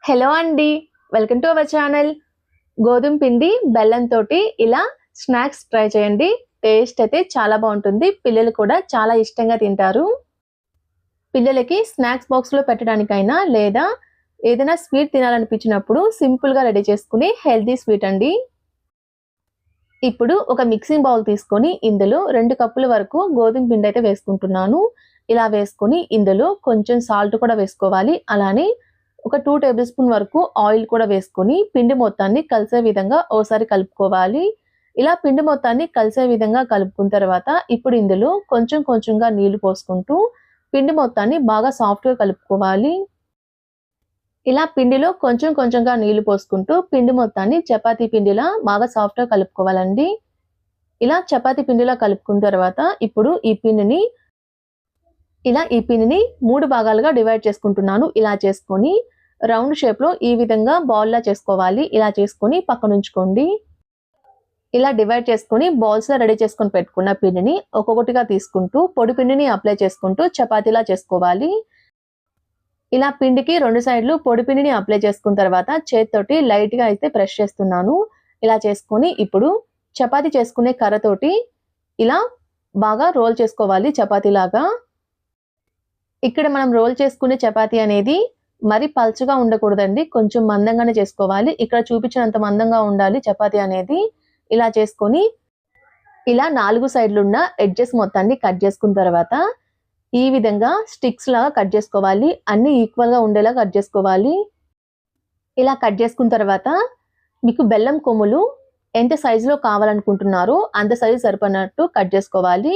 Hello అండి, welcome to our channel. గోధుమ పిండి బెల్లంతోటి ఇలా స్నాక్స్ ట్రై చేయండి. టేస్ట్ అయితే చాలా బాగుంటుంది. పిల్లలు కూడా చాలా ఇష్టంగా తింటారు. పిల్లలకి స్నాక్స్ బాక్స్లో పెట్టడానికైనా లేదా ఏదైనా స్వీట్ తినాలనిపించినప్పుడు సింపుల్గా రెడీ చేసుకునే హెల్తీ స్వీట్ అండి. ఇప్పుడు ఒక మిక్సింగ్ బౌల్ తీసుకొని ఇందులో 2 కప్పుల వరకు గోధుమ పిండి అయితే వేసుకుంటున్నాను. ఇలా వేసుకొని ఇందులో కొంచెం సాల్ట్ కూడా వేసుకోవాలి. అలానే ఒక 2 టేబుల్ స్పూన్ వరకు ఆయిల్ కూడా వేసుకొని పిండి మొత్తాన్ని కలిసే విధంగా ఓసారి కలుపుకోవాలి. ఇలా పిండి మొత్తాన్ని కలిసే విధంగా కలుపుకున్న తర్వాత ఇప్పుడు ఇందులో కొంచెం కొంచెంగా నీళ్లు పోసుకుంటూ పిండి మొత్తాన్ని బాగా సాఫ్ట్‌గా కలుపుకోవాలి. ఇలా పిండిలో కొంచెం కొంచెంగా నీళ్లు పోసుకుంటూ పిండి మొత్తాన్ని చపాతీ పిండిలా బాగా సాఫ్ట్‌గా కలుపుకోవాలండి. ఇలా చపాతీ పిండిలా కలుపుకున్న తర్వాత ఇప్పుడు ఈ పిండిని 3 భాగాలుగా డివైడ్ చేసుకుంటున్నాను. ఇలా చేసుకొని రౌండ్ షేప్‌లో ఈ విధంగా బాల్‌లా చేసుకోవాలి. ఇలా చేసుకొని పక్కనుంచుకోండి. ఇలా డివైడ్ చేసుకొని బాల్స్‌లా రెడీ చేసుకొని పెట్టుకున్న పిండిని ఒక్కొక్కటిగా తీసుకుంటూ పొడి పిండిని అప్లై చేసుకుంటూ చపాతీలా చేసుకోవాలి. ఇలా పిండికి 2 సైడ్‌లు పొడి పిండిని అప్లై చేసుకున్న తర్వాత చేత్తోటి లైట్‌గా అయితే ప్రెస్ చేస్తున్నాను. ఇలా చేసుకొని ఇప్పుడు చపాతీ చేసుకునే కర్రతోటి ఇలా బాగా రోల్ చేసుకోవాలి చపాతీలాగా. ఇక్కడ మనం రోల్ చేసుకునే చపాతీ అనేది మరి పల్చగా ఉండకూడదండి. కొంచెం మందంగానే చేసుకోవాలి. ఇక్కడ చూపించినంత మందంగా ఉండాలి చపాతీ అనేది. ఇలా చేసుకొని ఇలా 4 సైడ్లున్న ఎడ్జెస్ మొత్తాన్ని కట్ చేసుకున్న తర్వాత ఈ విధంగా స్టిక్స్ లాగా కట్ చేసుకోవాలి. అన్ని ఈక్వల్‌గా ఉండేలా కట్ చేసుకోవాలి. ఇలా కట్ చేసుకున్న తర్వాత మీకు బెల్లం కొమ్ములు ఎంత సైజులో కావాలనుకుంటున్నారో అంత సైజు సరిపడినట్టు కట్ చేసుకోవాలి.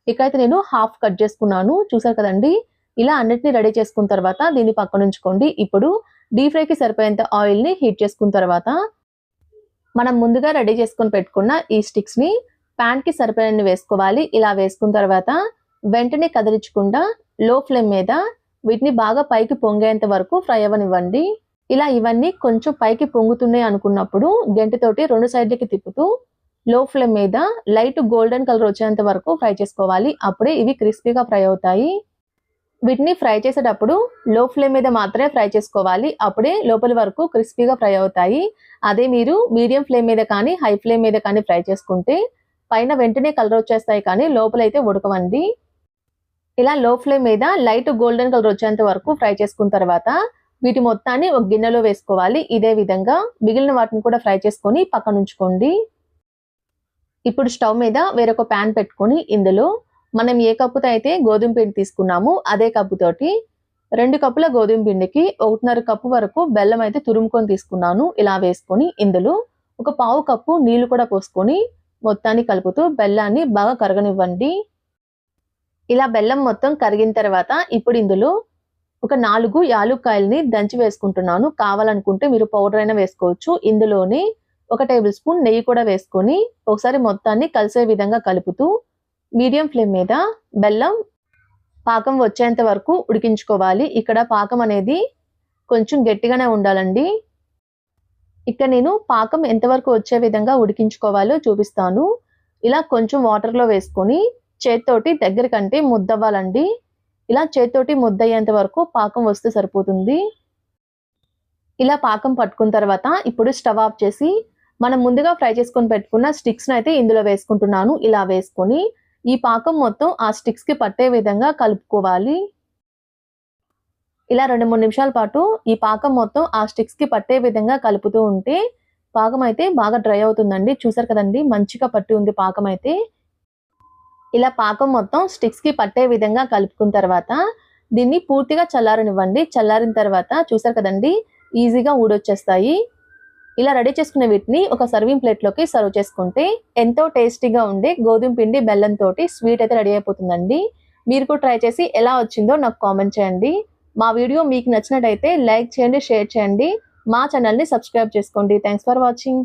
ఇక్కడైతే నేను హాఫ్ కట్ చేసుకున్నాను. చూసారు కదండీ! ఇలా అన్నిటిని రెడీ చేసుకున్న తర్వాత దీన్ని పక్కనుంచుకోండి. ఇప్పుడు డీప్ ఫ్రైకి సరిపోయేంత ఆయిల్‌ని హీట్ చేసుకున్న తర్వాత మనం ముందుగా రెడీ చేసుకొని పెట్టుకున్న ఈ స్టిక్స్‌ని పాన్‌కి సరిపోయినన్ని వేసుకోవాలి. ఇలా వేసుకున్న తర్వాత వెంటనే కదిలించకుండా లో ఫ్లేమ్ మీద వీటిని బాగా పైకి పొంగేంత వరకు ఫ్రై అవ్వనివ్వండి. ఇలా ఇవన్నీ కొంచెం పైకి పొంగుతున్నాయి అనుకున్నప్పుడు గెంటెతోటి 2 సైడ్లకి తిప్పుతూ లో ఫ్లేమ్ మీద లైట్ గోల్డెన్ కలర్ వచ్చేంత వరకు ఫ్రై చేసుకోవాలి. అప్పుడే ఇవి క్రిస్పీగా ఫ్రై అవుతాయి. వీటిని ఫ్రై చేసేటప్పుడు లో ఫ్లేమ్ మీద మాత్రమే ఫ్రై చేసుకోవాలి. అప్పుడే లోపలి వరకు క్రిస్పీగా ఫ్రై అవుతాయి. అదే మీరు మీడియం ఫ్లేమ్ మీద కానీ హై ఫ్లేమ్ మీద కానీ ఫ్రై చేసుకుంటే పైన వెంటనే కలర్ వచ్చేస్తాయి కానీ లోపలైతే ఉడకవండి. ఇలా లో ఫ్లేమ్ మీద లైట్ గోల్డెన్ కలర్ వచ్చేంత వరకు ఫ్రై చేసుకున్న తర్వాత వీటి మొత్తాన్ని ఒక గిన్నెలో వేసుకోవాలి. ఇదే విధంగా మిగిలిన వాటిని కూడా ఫ్రై చేసుకొని పక్కనుంచుకోండి. ఇప్పుడు స్టవ్ మీద వేరొక ప్యాన్ పెట్టుకొని ఇందులో మనం ఏ కప్పుతో అయితే గోధుమ పిండి తీసుకున్నామో అదే కప్పుతోటి 2 కప్పుల గోధుమ పిండికి 1.5 కప్పు వరకు బెల్లం అయితే తురుముకొని తీసుకున్నాను. ఇలా వేసుకొని ఇందులో ఒక పావు కప్పు నీళ్లు కూడా పోసుకొని మొత్తాన్ని కలుపుతూ బెల్లాన్ని బాగా కరగనివ్వండి. ఇలా బెల్లం మొత్తం కరిగిన తర్వాత ఇప్పుడు ఇందులో ఒక 4 యాలుక్కాయల్ని దంచి వేసుకుంటున్నాను. కావాలనుకుంటే మీరు పౌడర్ అయినా వేసుకోవచ్చు. ఇందులోనే 1 టేబుల్ స్పూన్ నెయ్యి కూడా వేసుకొని ఒకసారి మొత్తాన్ని కలిసే విధంగా కలుపుతూ మీడియం ఫ్లేమ్ మీద బెల్లం పాకం వచ్చేంత వరకు ఉడికించుకోవాలి. ఇక్కడ పాకం అనేది కొంచెం గట్టిగానే ఉండాలండి. ఇక్కడ నేను పాకం ఎంతవరకు వచ్చే విధంగా ఉడికించుకోవాలో చూపిస్తాను. ఇలా కొంచెం వాటర్‌లో వేసుకొని చేత్తోటి దగ్గరకంటే ముద్దవ్వాలండి. ఇలా చేత్తోటి ముద్దయ్యేంత వరకు పాకం వస్తే సరిపోతుంది. ఇలా పాకం పట్టుకున్న తర్వాత ఇప్పుడు స్టవ్ ఆఫ్ చేసి మనం ముందుగా ఫ్రై చేసుకొని పెట్టుకున్న స్టిక్స్‌ని అయితే ఇందులో వేసుకుంటున్నాను. ఇలా వేసుకొని ఈ పాకం మొత్తం ఆ స్టిక్స్‌కి పట్టే విధంగా కలుపుకోవాలి. ఇలా 2, 3 నిమిషాల పాటు ఈ పాకం మొత్తం ఆ స్టిక్స్‌కి పట్టే విధంగా కలుపుతూ ఉంటే పాకం అయితే బాగా డ్రై అవుతుందండి. చూసారు కదండీ! మంచిగా పట్టి ఉంది పాకం అయితే. ఇలా పాకం మొత్తం స్టిక్స్‌కి పట్టే విధంగా కలుపుకున్న తర్వాత దీన్ని పూర్తిగా చల్లారనివ్వండి. చల్లారిన తర్వాత చూసారు కదండీ! ఈజీగా ఊడొచ్చేస్తాయి. ఇలా రెడీ చేసుకున్న వీటిని ఒక సర్వింగ్ ప్లేట్‌లోకి సర్వ్ చేసుకుంటే ఎంతో టేస్టీగా ఉండే గోధుమ పిండి బెల్లంతోటి స్వీట్ అయితే రెడీ అయిపోతుందండి. మీరు కూడా ట్రై చేసి ఎలా వచ్చిందో నాకు కామెంట్ చేయండి. మా వీడియో మీకు నచ్చినట్టయితే లైక్ చేయండి, షేర్ చేయండి. మా ఛానల్‌ని సబ్స్క్రైబ్ చేసుకోండి. Thanks for watching.